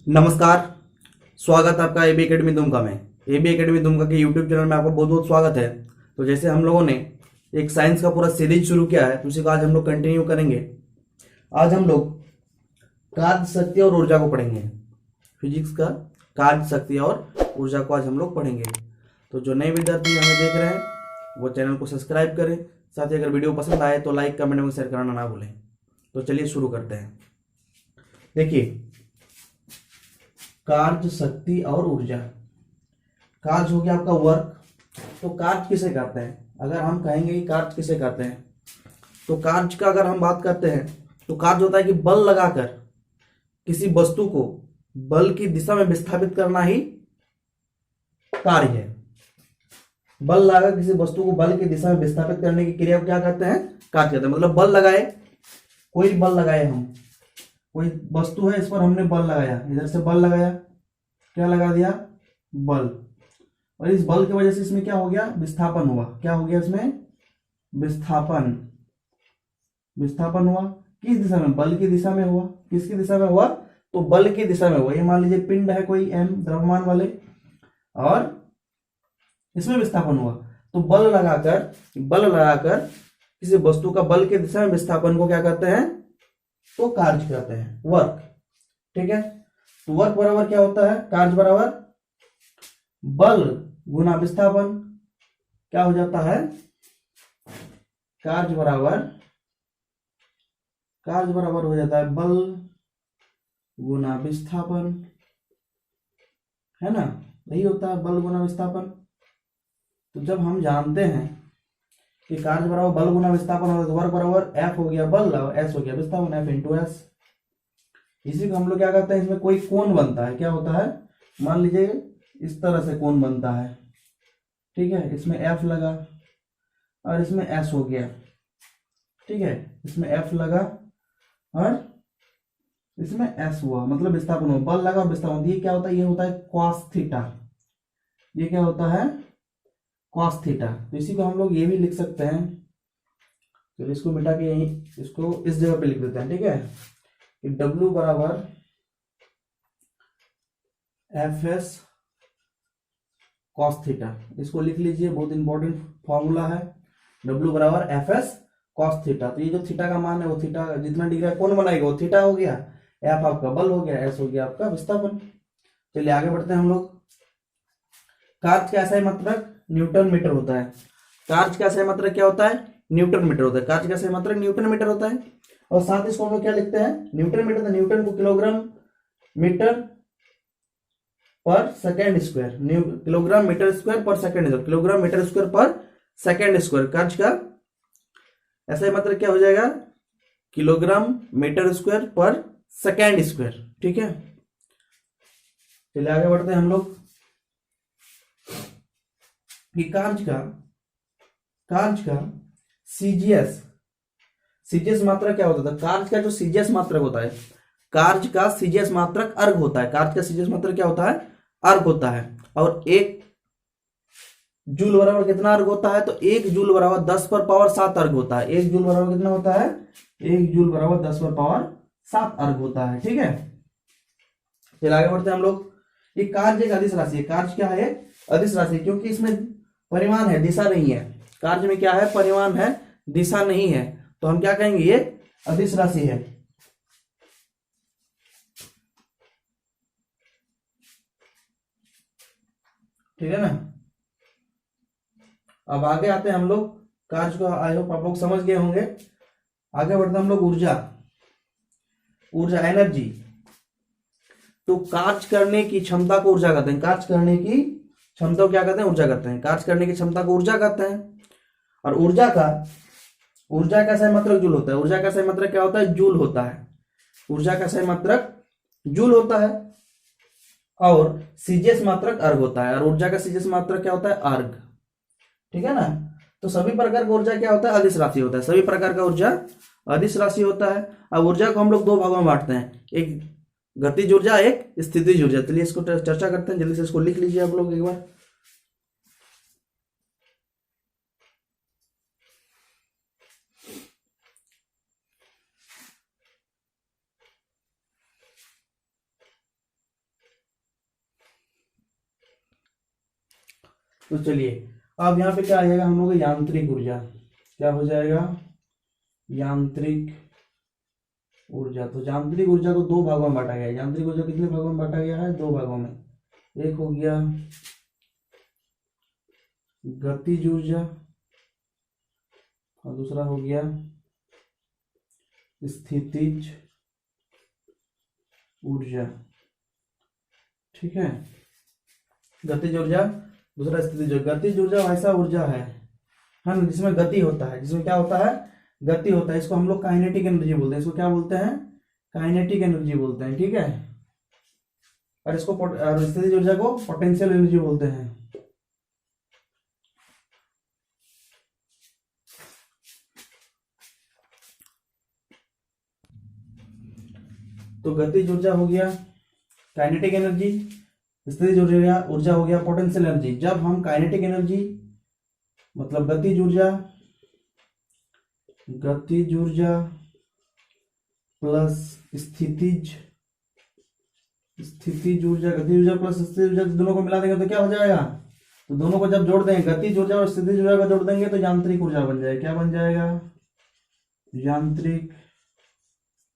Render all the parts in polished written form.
नमस्कार। स्वागत है आपका एबी एकेडमी दुमका में। एबी एकेडमी दुमका के यूट्यूब चैनल में आपका बहुत बहुत स्वागत है। तो जैसे हम लोगों ने एक साइंस का पूरा सीरीज शुरू किया है, उसी को आज हम लोग कंटिन्यू करेंगे। आज हम लोग कार्य शक्ति और ऊर्जा को पढ़ेंगे। फिजिक्स का कार्य शक्ति और ऊर्जा को आज हम लोग पढ़ेंगे। तो जो नए विद्यार्थी हमें देख रहे हैं वो चैनल को सब्सक्राइब करें। साथ ही अगर वीडियो पसंद आए तो लाइक कमेंट में शेयर करना ना भूलें। तो चलिए शुरू करते हैं। देखिए, कार्य शक्ति और ऊर्जा। कार्य हो गया आपका वर्क। तो कार्य किसे कहते हैं? अगर हम कहेंगे कि कार्य किसे कहते हैं, तो कार्य का अगर हम बात करते हैं तो कार्य होता है कि बल लगाकर किसी वस्तु को बल की दिशा में विस्थापित करना ही कार्य है। बल लगाकर किसी वस्तु को बल की दिशा में विस्थापित करने की क्रिया को क्या कहते हैं? कार्य कहते हैं। मतलब बल लगाए, कोई बल लगाए, हम कोई वस्तु है, इस पर हमने बल लगाया, इधर से बल लगाया, क्या लगा दिया? बल। और इस बल की वजह से इसमें क्या हो गया? विस्थापन हुआ। क्या हो गया इसमें? विस्थापन। विस्थापन हुआ किस दिशा में? बल की दिशा में हुआ। किसकी दिशा में हुआ? तो बल की दिशा में हुआ। ये मान लीजिए पिंड है कोई m द्रव्यमान वाले, और इसमें विस्थापन हुआ। तो बल लगाकर किसी वस्तु का बल की दिशा में विस्थापन को क्या कहते हैं? तो कार्य कहते हैं, वर्क। ठीक है। तो वर्क बराबर क्या होता है? कार्य बराबर बल गुना विस्थापन। क्या हो जाता है? कार्य बराबर हो जाता है बल गुना विस्थापन, है ना? यही होता है बल गुना विस्थापन। तो जब हम जानते हैं कि कार्य बराबर बल गुना विस्थापन होता है, तो वर्क बराबर F हो गया बल और S हो गया विस्थापन, F इंटू एस। इसी को हम लोग क्या कहते हैं? इसमें कोई कोण बनता है। क्या होता है? मान लीजिए इस तरह से कोण बनता है। ठीक है। इसमें F लगा और इसमें S हो गया। ठीक है। इसमें F लगा और इसमें S हुआ, मतलब विस्थापन हुआ। बल लगा विस्थापन। ये क्या होता है? ये होता है cos थीटा। ये क्या होता है? cos theta. तो इसी को हम लोग ये भी लिख सकते हैं। चलिए इसको मिटा के यहीं इसको इस जगह पे लिख देते हैं। ठीक है। W बराबर FS cos थीटा। इसको लिख लीजिए, बहुत इंपॉर्टेंट फॉर्मूला है। W बराबर FS cos थीटा। तो ये जो थीटा का मान है वो थीटा जितना डिग्री कौन बनाएगा वो थीटा हो गया। F आपका बल हो गया, S हो गया आपका विस्थापन। चलिए आगे बढ़ते हैं हम लोग। कार्य का SI मात्रक न्यूटन मीटर होता है। कार्य का SI मात्रक क्या होता है? न्यूटन मीटर होता है। कार्य का SI मात्रक न्यूटन मीटर होता है। और साथ ही इसको हम लोग क्या लिखते हैं? Newton metre. तो न्यूटन को kilogram metre per second square, kilogram metre square per second square, kilogram metre square per second square. कार्य का ऐसा मतलब क्या हो जाएगा? Kilogram metre square per second square. ठीक है। चलिए आगे बढ़ते हैं हम लोग कि कार्य का सीजीएस मात्रक क्या होता है? कार्य का जो सीजीएस मात्रक होता है, कार्य का सीजीएस मात्रक अर्घ होता है। कार्य का सीजीएस मात्रक क्या होता है? अर्घ होता है। और 1 जूल बराबर कितना अर्घ होता है? तो 1 जूल बराबर 10 पर पावर 7 अर्घ होता है। 1 जूल बराबर कितना होता है? 1 जूल बराबर 10 पर पावर 7 अर्घ होता है। ठीक है। चलिए आगे बढ़ते हैं हम लोग। ये कार्य एक अदिश राशि है। कार्य क्या है? अदिश राशि, क्योंकि इसमें परिमाण है, दिशा नहीं है। कार्य में क्या है? परिमाण है, दिशा नहीं है। तो हम क्या कहेंगे? ये अदिश राशि है। ठीक है ना? अब आगे आते हैं हम लोग। कार्य को आई होप आप लोग समझ गए होंगे। आगे बढ़ते हैं हम लोग। ऊर्जा एनर्जी। तो कार्य करने की क्षमता को ऊर्जा कहते हैं। कार्य करने की क्षमता को क्या कहते हैं? ऊर्जा कहते हैं। कार्य करने की क्षमता को ऊर्जा कहते हैं। और ऊर्जा का सही मात्रक जूल होता है। ऊर्जा का सही मात्रक क्या होता है? जूल होता है। ऊर्जा का सही मात्रक जूल होता है। और सीजीएस मात्रक अर्घ होता है। और ऊर्जा का सीजीएस मात्रक क्या होता है? अर्घ। ठीक है ना? तो सभी प्रकार का ऊर्जा क्या होता है? अदिश राशि होता है। सभी प्रकार का ऊर्जा अदिश राशि होता है। अब ऊर्जा को हम लोग दो भागों में बांटते हैं, एक गतिज ऊर्जा, एक स्थितिज ऊर्जा। चलिए इसको चर्चा करते हैं। जल्दी से इसको लिख लीजिए आप लोग एक बार। तो चलिए अब यहाँ पे क्या आ जाएगा हम लोग का यांत्रिक ऊर्जा, क्या हो जाएगा यांत्रिक ऊर्जा। तो यांत्रिक ऊर्जा को दो भागों में बांटा गया है। यांत्रिक ऊर्जा कितने भागों में बांटा गया है, दो भागों में। एक हो गया गतिज ऊर्जा और दूसरा हो गया स्थितिज ऊर्जा। ठीक है, गतिज ऊर्जा दूसरा स्थितिज ऊर्जा। गतिज ऊर्जा वैसा ऊर्जा है ना, जिसमें गति होता है, जिसमें क्या होता है, गति होता है। इसको हम लोग काइनेटिक एनर्जी बोलते हैं। इसको क्या बोलते हैं, काइनेटिक एनर्जी बोलते हैं। ठीक है, और इसको और स्थितिज ऊर्जा को पोटेंशियल एनर्जी बोलते हैं। तो गतिज ऊर्जा हो गया काइनेटिक एनर्जी, स्थितिज ऊर्जा हो गया पोटेंशियल एनर्जी। जब हम काइनेटिक एनर्जी मतलब गतिज ऊर्जा प्लस स्थितिज ऊर्जा, गतिज ऊर्जा प्लस स्थितिज ऊर्जा दोनों को मिला देंगे तो क्या हो जाएगा, तो दोनों को जब जोड़ देंगे, गतिज ऊर्जा और स्थितिज ऊर्जा को जोड़ देंगे तो यांत्रिक ऊर्जा बन जाएगा। क्या बन जाएगा, यांत्रिक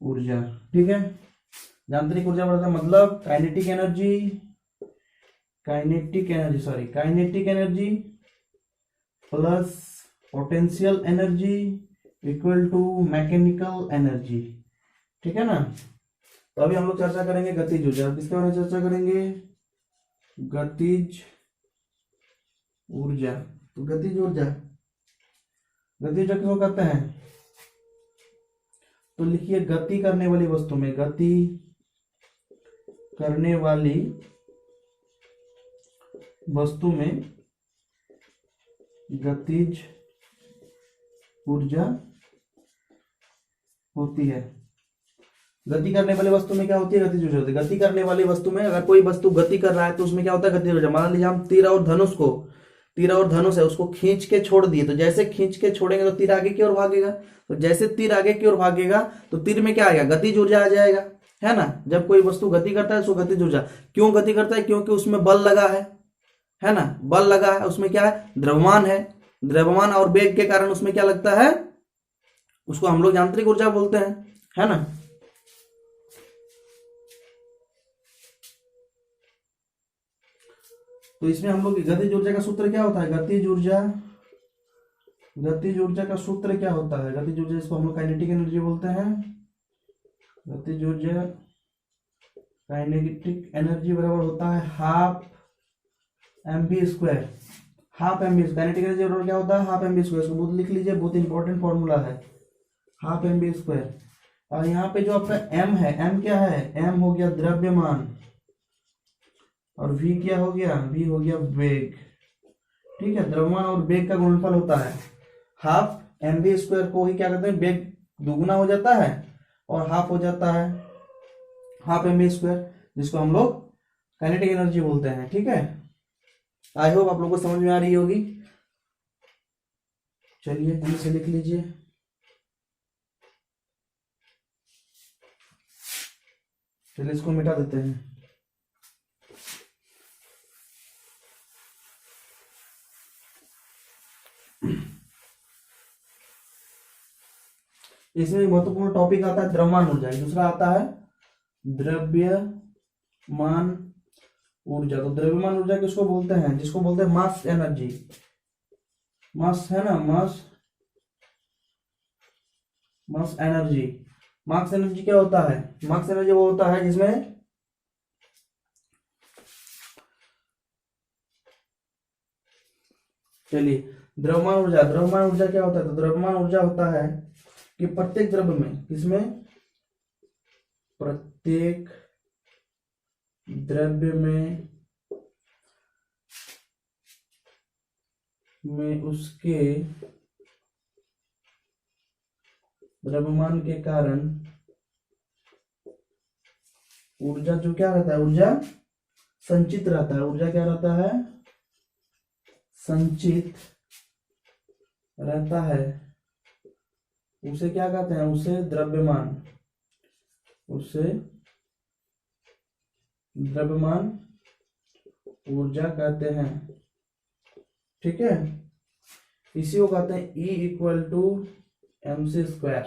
ऊर्जा। ठीक है, यांत्रिक ऊर्जा बढ़ता है मतलब kinetic energy plus potential energy equal to mechanical energy. ठीक है ना। तो अभी हम लोग चर्चा करेंगे गतिज ऊर्जा। किसके बारे में चर्चा करेंगे, गतिज ऊर्जा। तो गतिज ऊर्जा किसको कहते हैं, तो लिखिए गति करने वाली वस्तु में, गति करने वाली वस्तु में गतिज ऊर्जा होती है। गति करने वाली वस्तु में क्या होती है, गतिज ऊर्जा होती है। गति करने वाली वस्तु में अगर कोई वस्तु गति कर रहा है तो उसमें क्या होता है, गतिज ऊर्जा। मान लीजिए हम तीर और धनुष है उसको खींच के छोड़ दिए, तो जैसे खींच के छोड़ेंगे तो तीर आगे की ओर भागेगा। तो जैसे तीर आगे की ओर भागेगा तो तीर में क्या आएगा, गतिज ऊर्जा आ जाएगा, है ना। जब कोई वस्तु गति करता है उसको गतिज ऊर्जा। क्यों गति करता है, क्योंकि उसमें बल लगा है ना, बल लगा है। उसमें क्या है, द्रव्यमान है। द्रव्यमान और वेग के कारण उसमें क्या लगता है, उसको हम लोग यांत्रिक ऊर्जा बोलते हैं, है ना। तो इसमें हम लोग गतिज ऊर्जा का सूत्र क्या होता है, गतिज ऊर्जा का सूत्र क्या होता है, गतिज ऊर्जा इसको हम लोग काइनेटिक एनर्जी बोलते हैं। गतिज ऊर्जा काइनेटिक एनर्जी बराबर होता है half mv²। Half mv kinetic energy बराबर क्या होता है, हाफ mv²। इसको बहुत लिख लीजिए, बहुत इंपॉर्टेंट फॉर्मूला है, हाफ mv²। और यहाँ पे जो आपका m है, m क्या है, m हो गया द्रव्यमान और v क्या हो गया, v हो गया वेग। ठीक है, द्रव्यमान और वेग का गुणनफल होता है। हाफ mv² को ही क्या कहते हैं, वेग दुगुना हो जाता है और हाफ हो जाता है हाफ mv², जिसको हम लोग काइनेटिक एनर्जी बोलते हैं। ठीक है, आई होप आप लोगों को समझ में आ रही होगी। चलिए जल्दी से लिख लीजिए। चलिए इसको मिटा देते हैं। इसमें महत्वपूर्ण टॉपिक आता है द्रव्यमान ऊर्जा, दूसरा आता है द्रव्यमान ऊर्जा। तो द्रव्यमान ऊर्जा किसको बोलते हैं, जिसको बोलते हैं मास एनर्जी। मास है ना, मास एनर्जी। मास एनर्जी क्या होता है, मास एनर्जी वो होता है जिसमें चलिए द्रव्यमान ऊर्जा क्या होता है, तो द्रव्यमान ऊर्जा होता है कि प्रत्येक द्रव्य में, किसमें, प्रत्येक द्रव्य में उसके द्रव्यमान के कारण ऊर्जा जो क्या रहता है, ऊर्जा संचित रहता है। ऊर्जा क्या रहता है, संचित रहता है। उसे क्या कहते हैं, उसे द्रव्यमान ऊर्जा कहते हैं। ठीक है, इसी को कहते हैं E इक्वल टू mc²।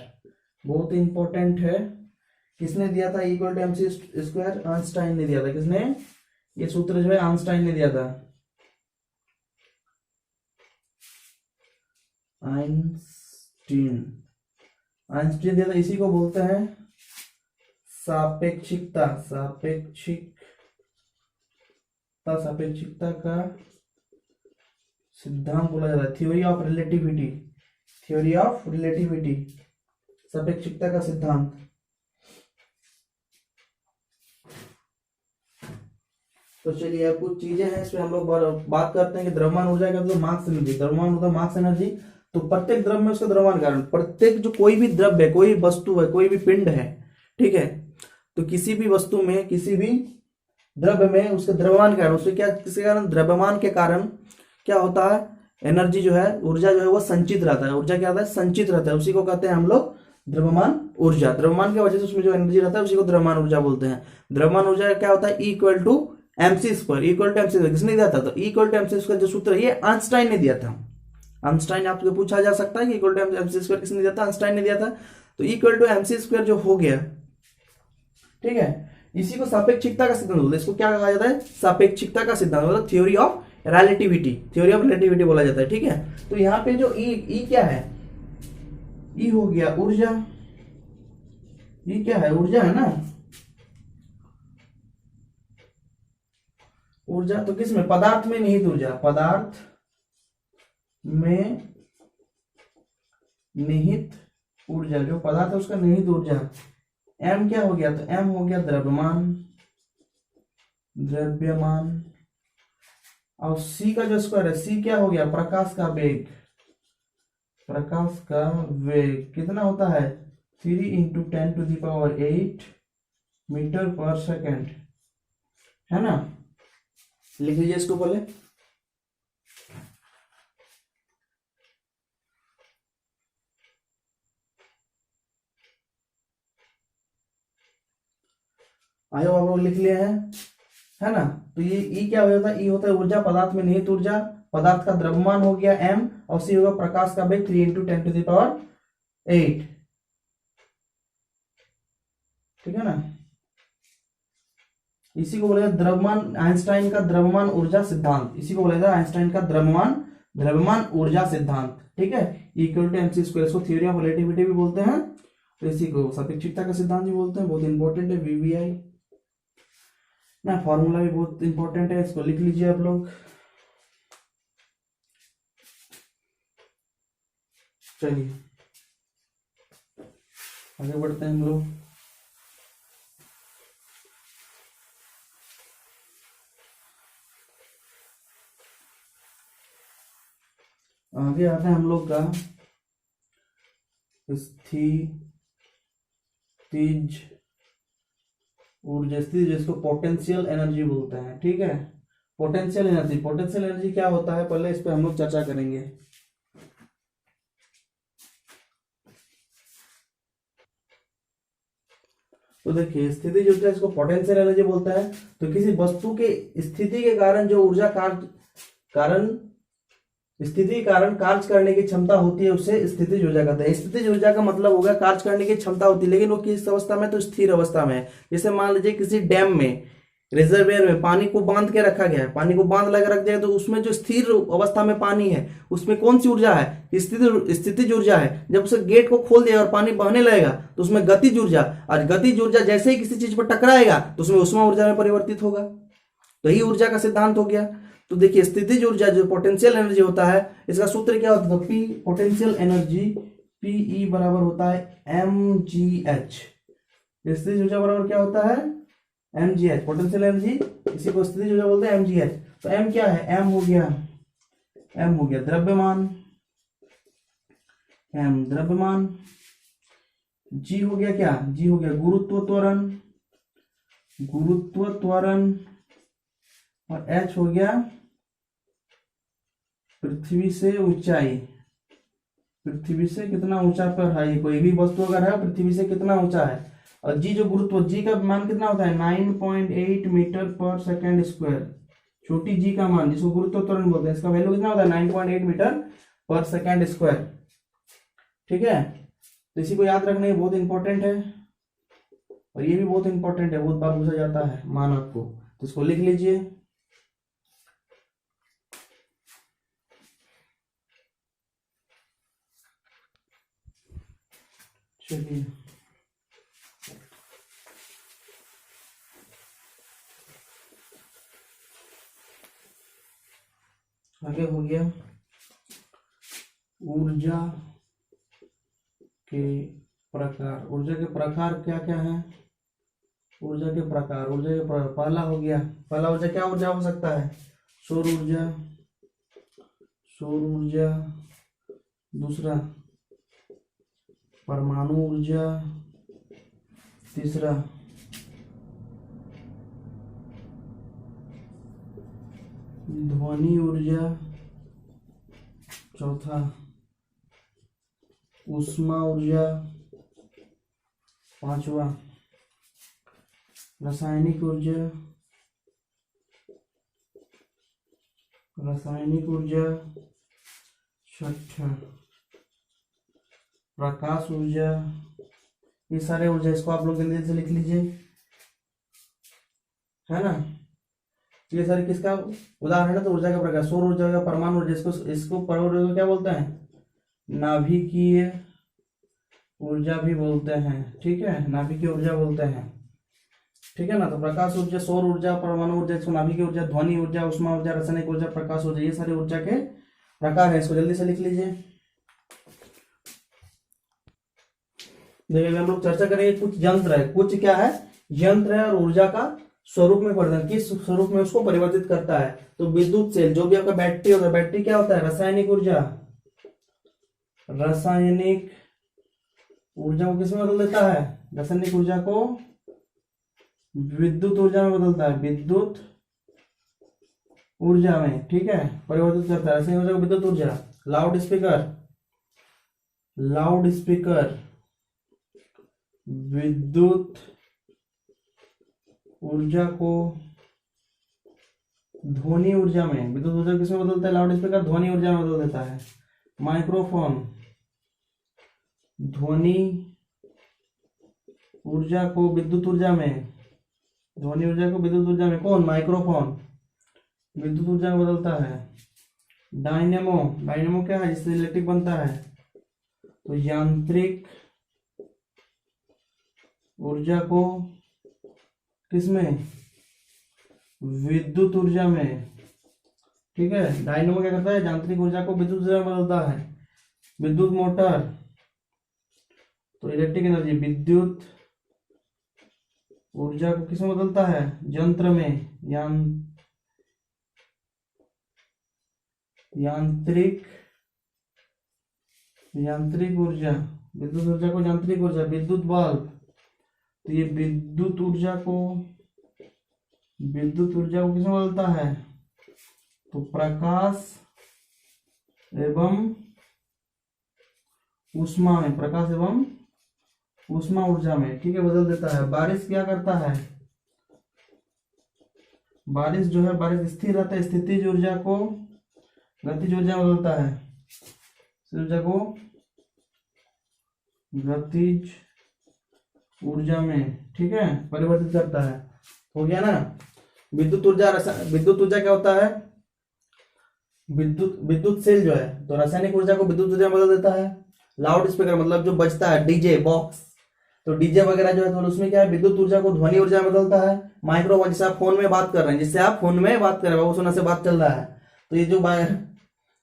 बहुत इंपॉर्टेंट है। किसने दिया था E equal to mc²? Einstein ने दिया था। किसने? ये सूत्र जो है आइंस्टाइन ने दिया था। आइंस्टीन दिया था। इसी को बोलते हैं सापेक्षिकता। सापेक्षिकता का सिद्धांत बोला जाता है, थ्योरी ऑफ रिलेटिविटी, सापेक्षिकता का सिद्धांत। तो चलिए अब कुछ चीजें हैं इसमें हम लोग बात करते हैं कि द्रव्यमान ऊर्जा का जो मास एनर्जी, द्रव्यमान होता है मास एनर्जी। तो प्रत्येक द्रव्य में उसका द्रव्यमान कारण, प्रत्येक जो कोई भी द्रव्य है, कोई वस्तु है, कोई भी पिंड है, ठीक है, तो किसी भी वस्तु में, किसी भी द्रव्य में उसके द्रव्यमान कारण, उसके क्या, किसी कारण द्रव्यमान के कारण क्या होता है, एनर्जी जो है, ऊर्जा जो है वो संचित रहता है। ऊर्जा क्या होता है? संचित रहता है। उसी को कहते हैं हम लोग द्रव्यमान ऊर्जा। द्रव्यमान की वजह से उसमें जो एनर्जी रहता है उसी को द्रव्यमान ऊर्जा बोलते हैं। द्रव्यमान ऊर्जा क्या होता है? E equal to mc²। किसने दिया था? तो E इक्वल टू mc² जो सूत्र है ये आइंस्टाइन ने दिया था। आइंस्टाइन आपको पूछा जा सकता है कि इक्वल टू mc² किसने दिया था? आइंस्टाइन ने दिया था। तो E इक्वल टू mc² जो हो गया, ठीक है, इसी को सापेक्षिकता का सिद्धांत बोलते हैं। इसको क्या कहा जाता है? सापेक्षिकता का सिद्धांत, मतलब थ्योरी ऑफ रिलेटिविटी बोला जाता है। ठीक है, तो यहाँ पे जो ई क्या है? ई हो गया ऊर्जा। ई क्या है? ऊर्जा है ना, ऊर्जा। तो किस में? पदार्थ में निहित ऊर्जा, पदार्थ में निहित ऊर्जा, जो पदार्थ है उसका निहित ऊर्जा। एम क्या हो गया? तो एम हो गया द्रव्यमान। और सी का जो स्क्वायर है, सी क्या हो गया? प्रकाश का वेग। कितना होता है? 3 × 10⁸ मीटर पर सेकेंड, है ना। लिख लीजिए इसको पहले। आयो आप लोग लिख लिए हैं, है ना। तो ये ई क्या हो जाता है? ई होता है ऊर्जा, पदार्थ में निहित ऊर्जा। पदार्थ का द्रव्यमान हो गया m, और सी होगा प्रकाश का वेग 3 × 10⁸। ठीक है ना। इसी को बोलेगा द्रव्यमान, आइंस्टाइन का द्रव्यमान ऊर्जा सिद्धांत। इसी को बोलेगा आइंस्टाइन का द्रव्यमान ऊर्जा सिद्धांत। ठीक है, इक्वल टू mc²। इसको थ्योरी ऑफ रिलेटिविटी भी बोलते हैं, तो इसी को सापेक्षिकता का सिद्धांत भी बोलते हैं। बहुत इंपॉर्टेंट है, VVI ना, फॉर्मूला भी बहुत इंपॉर्टेंट है, इसको लिख लीजिए आप लोग। चलिए आगे बढ़ते हैं हम लोग। आगे आता है हम लोग का स्थितिज ऊर्जा, जिसको पोटेंशियल एनर्जी बोलते हैं। ठीक है, पोटेंशियल एनर्जी क्या होता है, पहले इस पे हम लोग चर्चा करेंगे। तो देखिए, स्थितिज ऊर्जा, इसको पोटेंशियल एनर्जी बोलता है। तो किसी वस्तु के स्थिति के कारण जो ऊर्जा स्थिति के कारण कार्य करने की क्षमता होती है, उससे स्थितिज ऊर्जा कहते हैं। स्थितिज ऊर्जा का मतलब होगा कार्य करने की क्षमता होती है, लेकिन वो किस अवस्था में? तो स्थिर अवस्था में। जैसे मान लीजिए किसी डैम में, रिजर्वेयर में पानी को बांध के रखा गया है, पानी को बांध लगा रख दिया, तो उसमें जो स्थिर अवस्था में पानी है, उसमें कौन सी ऊर्जा है? स्थितिज ऊर्जा है। जब उसे गेट को खोल दिया और पानी बहने लगेगा तो उसमें गतिज ऊर्जा, और गतिज ऊर्जा जैसे ही किसी चीज पर टकराएगा तो उसमें उष्मा ऊर्जा में परिवर्तित होगा। तो यही ऊर्जा का सिद्धांत हो गया। तो देखिए, स्थितिज ऊर्जा जो पोटेंशियल एनर्जी होता है, इसका सूत्र क्या होता है? तो P पोटेंशियल एनर्जी PE बराबर होता है mgh। स्थितिज ऊर्जा बराबर क्या होता है? mgh, पोटेंशियल एनर्जी, इसी को स्थितिज ऊर्जा बोलते हैं, mgh। तो m क्या है? m हो गया द्रव्यमान, g हो गया क्या? g हो गया गुरुत्व त्वरण, और h हो गया पृथ्वी से ऊंचाई। पृथ्वी से कितना ऊंचा पर है, कोई भी वस्तु अगर है पृथ्वी से कितना ऊंचा है। और जी जो गुरुत्व, जी का मान कितना होता है? 9.8 मीटर पर सेकेंड स्क्वायर। छोटी जी का मान जिसको गुरुत्व त्वरण बोलते हैं, इसका वैल्यू कितना होता है 9.8 मीटर पर सेकेंड स्क्वायर। ठीक है, तो इसी को याद रखना, ये बहुत इंपॉर्टेंट है और ये भी बहुत इंपॉर्टेंट है, बहुत बार पूछा जाता है मान आपको, तो इसको लिख लीजिए। चलिए आगे हो गया ऊर्जा के प्रकार। ऊर्जा के प्रकार क्या क्या है? ऊर्जा के प्रकार, पहला हो गया, पहला ऊर्जा क्या ऊर्जा हो सकता है? सौर ऊर्जा, दूसरा परमाणु ऊर्जा, तीसरा ध्वनि ऊर्जा, चौथा ऊष्मा ऊर्जा, पांचवा रासायनिक ऊर्जा, छठा प्रकाश ऊर्जा। ये सारे ऊर्जा, इसको आप लोग जल्दी से लिख लीजिए, है ना। ये सारे किसका उदाहरण है? तो ऊर्जा का प्रकार, सौर ऊर्जा का, परमाणु ऊर्जा, इसको परमाणु ऊर्जा क्या बोलते हैं? नाभिकीय ऊर्जा भी बोलते हैं। ठीक है, नाभिकीय ऊर्जा बोलते हैं। ठीक है ना, तो प्रकाश ऊर्जा, सौर ऊर्जा, परमाणु ऊर्जा, इसको नाभिकीय ऊर्जा, ध्वनि ऊर्जा, ऊष्मा ऊर्जा, रासायनिक ऊर्जा, प्रकाश ऊर्जा, ये सारे ऊर्जा के प्रकार है। इसको जल्दी से लिख लीजिए। देखिए हम लोग चर्चा करेंगे कुछ यंत्र है, कुछ क्या है? यंत्र है, और ऊर्जा का स्वरूप में परिवर्तन, किस स्वरूप में उसको परिवर्तित करता है। तो विद्युत सेल, जो भी आपका बैटरी होता है, बैटरी क्या होता है? रासायनिक ऊर्जा, को किसमें बदल देता है? रासायनिक ऊर्जा को विद्युत ऊर्जा में बदलता है, विद्युत ऊर्जा में। ठीक है, परिवर्तित करता है रासायनिक ऊर्जा को विद्युत ऊर्जा। लाउड स्पीकर विद्युत ऊर्जा को ध्वनि ऊर्जा में, विद्युत ऊर्जा किसमें बदलता है? लाउड स्पीकर ध्वनि ऊर्जा में बदल देता है। माइक्रोफोन ध्वनि ऊर्जा को विद्युत ऊर्जा में, ध्वनि ऊर्जा को विद्युत ऊर्जा में, कौन? माइक्रोफोन विद्युत ऊर्जा में बदलता है। डायनेमो क्या है? जिससे इलेक्ट्रिक बनता है। तो यांत्रिक ऊर्जा को किसमें? विद्युत ऊर्जा में। ठीक है, डायनेमो क्या करता है? यांत्रिक ऊर्जा को विद्युत ऊर्जा में बदलता है। विद्युत मोटर, तो इलेक्ट्रिक एनर्जी, विद्युत ऊर्जा को किसमें बदलता है? यंत्र में, यांत्रिक ऊर्जा, विद्युत ऊर्जा को यांत्रिक ऊर्जा। विद्युत बल्ब, तो ये विद्युत ऊर्जा को किसमें बदलता है? तो प्रकाश एवं ऊष्मा में, प्रकाश एवं ऊष्मा ऊर्जा में। ठीक है, बदल देता है। बारिश क्या करता है? बारिश जो है, बारिश स्थिर रहता है, स्थितिज ऊर्जा को गतिज ऊर्जा में बदलता है। ऊर्जा को गतिज ऊर्जा में, ठीक है, परिवर्तित करता है। हो गया ना। विद्युत ऊर्जा क्या होता है? विद्युत सेल जो है, तो रासायनिक ऊर्जा को विद्युत ऊर्जा में बदल देता है। लाउड स्पीकर मतलब जो बजता है, डीजे बॉक्स, तो डीजे वगैरह जो है, तो उसमें क्या है? विद्युत ऊर्जा को ध्वनि ऊर्जा में बदलता है। माइक्रोफोन, जिससे आप फोन में बात कर रहे हैं, बाबू सोना से बात चल रहा है, तो ये जो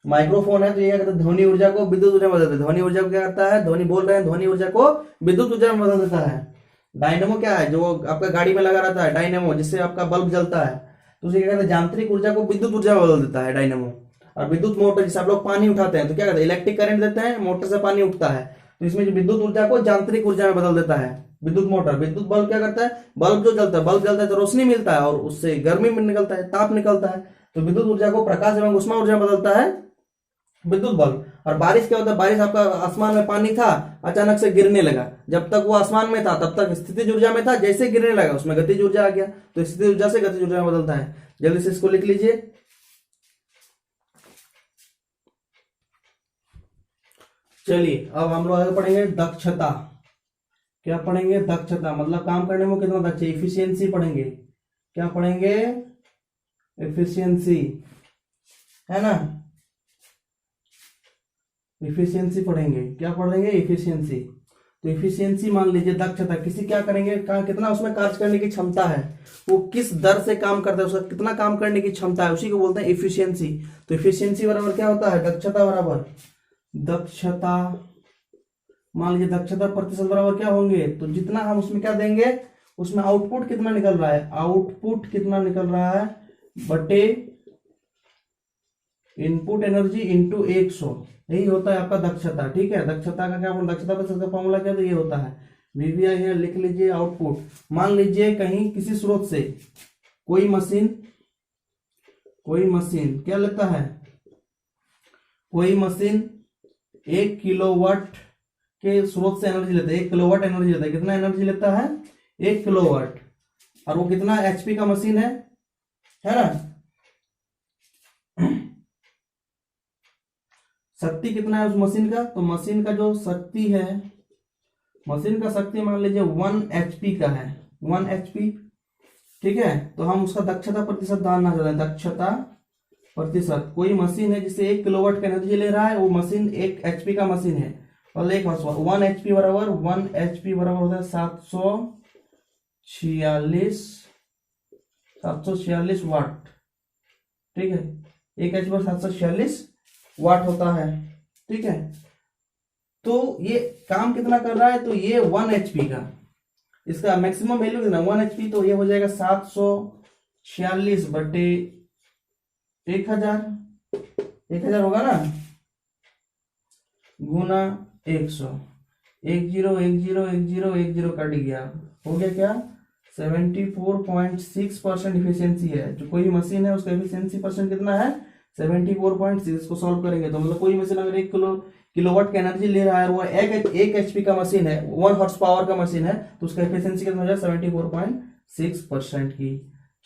माइक्रोफोन है, तो ये क्या करता है? ध्वनि ऊर्जा को विद्युत ऊर्जा में बदल देता है। ध्वनि ऊर्जा को क्या करता है? ध्वनि बोल रहे हैं, ध्वनि ऊर्जा को विद्युत ऊर्जा में बदल देता है। डायनेमो क्या है? जो आपका गाड़ी में लगा रहता है, डायनेमो, जिससे आपका बल्ब जलता है, तो उसे क्या कहते हैं? यांत्रिक ऊर्जा को विद्युत ऊर्जा में बदल देता है डायनेमो। और विद्युत मोटर, जिससे आप लोग पानी उठाते हैं, तो क्या करते हैं? इलेक्ट्रिक करंट देते हैं, मोटर से पानी उठता है, तो इसमें जो विद्युत ऊर्जा को यांत्रिक ऊर्जा में बदल देता है विद्युत मोटर। विद्युत बल्ब क्या करता है? बल्ब जलता है तो रोशनी मिलता है, और उससे गर्मी में निकलता है, ताप निकलता है, तो विद्युत ऊर्जा को प्रकाश एवं ऊष्मा ऊर्जा में बदलता है विद्युत बल्ब। और बारिश क्या होता है, बारिश आपका आसमान में पानी था, अचानक से गिरने लगा, जब तक वो आसमान में था तब तक स्थितिज ऊर्जा में था, जैसे गिरने लगा उसमें गतिज ऊर्जा आ गया, तो स्थितिज ऊर्जा से गतिज ऊर्जा में बदलता है। जल्दी से इसको लिख लीजिए। चलिए अब हम लोग आगे पढ़ेंगे दक्षता। क्या पढ़ेंगे, दक्षता मतलब काम करने में कितना दक्ष है, इफिशियंसी पढ़ेंगे। क्या पढ़ेंगे, इफिशियंसी, है ना, इफिशियंसी पढ़ेंगे। क्या पढ़ेंगे, इफिशियंसी। तो इफिशियंसी मान लीजिए दक्षता, किसी क्या करेंगे, कितना उसमें कार्य करने की क्षमता है, वो किस दर से काम करता है, उसका कितना काम करने की क्षमता है, उसी को बोलते हैं इफिशियंसी। तो इफिशियंसी बराबर क्या होता है, दक्षता बराबर दक्षता, मान लीजिए दक्षता प्रतिशत बराबर क्या होंगे, तो जितना हम उसमें क्या देंगे, उसमें आउटपुट कितना निकल रहा है, आउटपुट कितना निकल रहा है बटे इनपुट एनर्जी इंटू 100, यही होता है आपका दक्षता। ठीक है, दक्षता का क्या, दक्षता प्रतिशत का फॉर्मूला क्या, तो ये होता है वीवीआई है, लिख लीजिए। आउटपुट मान लीजिए कहीं किसी स्रोत से कोई मशीन क्या लेता है, कोई मशीन 1 किलोवाट के स्रोत से एनर्जी लेता है, 1 किलोवाट एनर्जी लेता है। कितना एनर्जी लेता है, 1 किलोवाट, और वो कितना एचपी का मशीन है ना, शक्ति कितना है उस मशीन का, तो मशीन का जो शक्ति है, मशीन का शक्ति मान लीजिए 1 एचपी का है, 1 एचपी। ठीक है, तो हम उसका दक्षता प्रतिशत जानना चाहते हैं, दक्षता प्रतिशत। कोई मशीन है जिसे 1 किलोवाट का एनर्जी ले रहा है, वो मशीन 1 एचपी का मशीन है, और एक 1 एचपी बराबर, 1 एचपी बराबर होता है 746 वाट। ठीक है, 1 एचपी पर 746 वाट होता है। ठीक है, तो ये काम कितना कर रहा है, तो ये 1 एचपी का, इसका मैक्सिमम वैल्यू कितना 1 एचपी, तो ये हो जाएगा 746 बटे 1000 होगा ना, गुना 100, 10 कट गया, हो गया क्या, 74.6% इफिशियंसी है। जो कोई मशीन है उसका इफिशियंसी परसेंट कितना है, 74.6। इसको सॉल्व करेंगे तो मतलब कोई मशीन अगर 1 किलोवाट का एनर्जी ले रहा है, वो एक एचपी का मशीन है, 1 हॉर्स पावर का मशीन है, तो उसका एफिशिएंसी कितना हो जाए 74.6% की।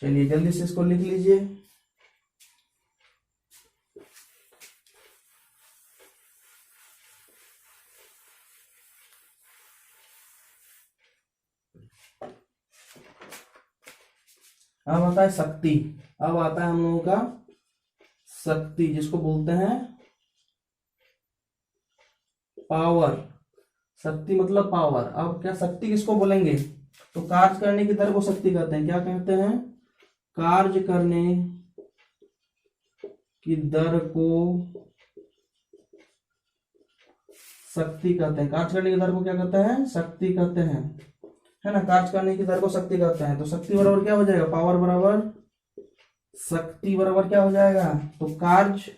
चलिए जल्दी से इसको लिख लीजिए। अब आता है शक्ति, अब आता है हम लोगों का शक्ति, जिसको बोलते हैं पावर। शक्ति मतलब पावर। अब क्या शक्ति किसको बोलेंगे, तो कार्य करने की दर को शक्ति कहते हैं। क्या कहते हैं, कार्य करने की दर को शक्ति कहते हैं। कार्य करने की दर को क्या कहते हैं, शक्ति कहते हैं, है ना। कार्य करने की दर को शक्ति कहते हैं। तो शक्ति बराबर क्या हो जाएगा, पावर बराबर शक्ति बराबर क्या हो जाएगा, तो कार्य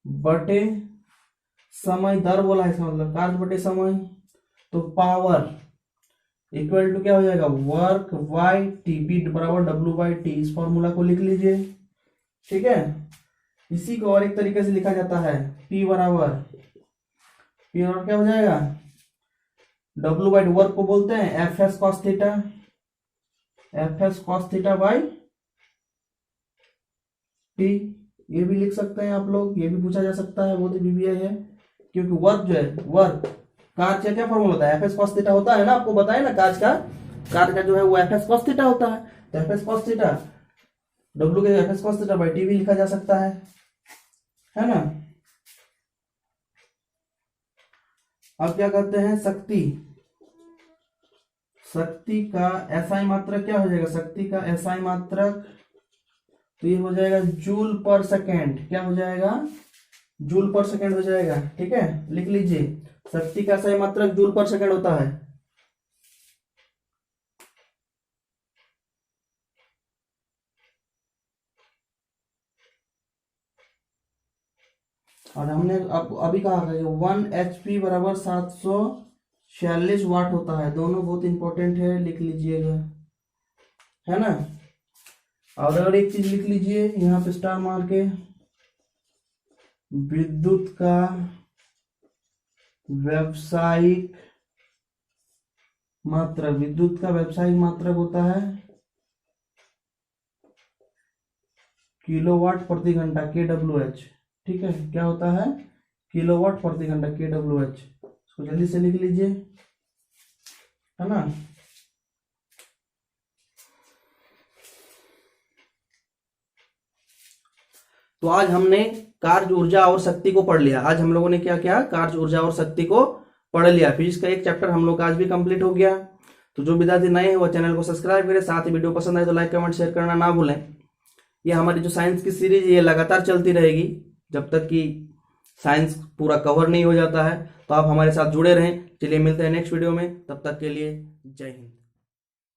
बटे समय, दर बोला है इसका मतलब कार्य बटे समय, तो पावर इक्वल टू क्या हो जाएगा, वर्क बाई टी, पी बराबर डब्ल्यू बाई टी। इस फॉर्मूला को लिख लीजिए। ठीक है, इसी को और एक तरीके से लिखा जाता है, पी बराबर क्या हो जाएगा, डब्ल्यू बाई वर्क को बोलते हैं F S cos theta, F S cos theta by T. ये भी लिख सकते हैं आप लोग, ये भी पूछा जा सकता है, वो तो बीबीआई है, क्योंकि वर्क जो है, वर्क कार्य का क्या फॉर्मूला होता है, एफ एस कॉस थीटा होता है ना, आपको बताया ना, कार्य का जो है वो एफ एस कॉस थीटा होता है। तो F S cos theta W के F S cos theta by T भी लिखा जा सकता है ना। अब क्या कहते हैं, शक्ति, शक्ति का एसआई मात्रक क्या हो जाएगा, शक्ति का एसआई मात्रक, तो ये हो जाएगा जूल पर सेकेंड। क्या हो जाएगा, जूल पर सेकेंड हो जाएगा। ठीक है, लिख लीजिए, शक्ति का एसआई मात्रक जूल पर सेकेंड होता है। और हमने अभी कहा था कि 1 एचपी बराबर 746 वाट होता है। दोनों बहुत इंपॉर्टेंट है, लिख लीजिएगा, है ना। और एक चीज लिख लीजिए यहाँ पे स्टार मार के, विद्युत का व्यावसायिक मात्रक, विद्युत का व्यावसायिक मात्रक होता है किलोवाट प्रति घंटा, KWH। ठीक है, क्या होता है? किलोवाट प्रति घंटा, KWH। इसको जल्दी से लिख लीजिए, है ना। तो आज हमने कार्य, ऊर्जा और शक्ति को पढ़ लिया। आज हम लोगों ने क्या किया? कार्य, ऊर्जा और शक्ति को पढ़ लिया। फिजिक्स का एक चैप्टर हम लोग का आज भी कंप्लीट हो गया। तो जो विद्यार्थी नए हैं वो चैनल को सब्सक्राइब करें, साथ ही वीडियो पसंद आए तो लाइक कमेंट शेयर करना ना भूलें। ये हमारी जो साइंस की सीरीज ये लगातार चलती रहेगी जब तक कि साइंस पूरा कवर नहीं हो जाता है। तो आप हमारे साथ जुड़े रहें। चलिए मिलते हैं नेक्स्ट वीडियो में, तब तक के लिए जय हिंद।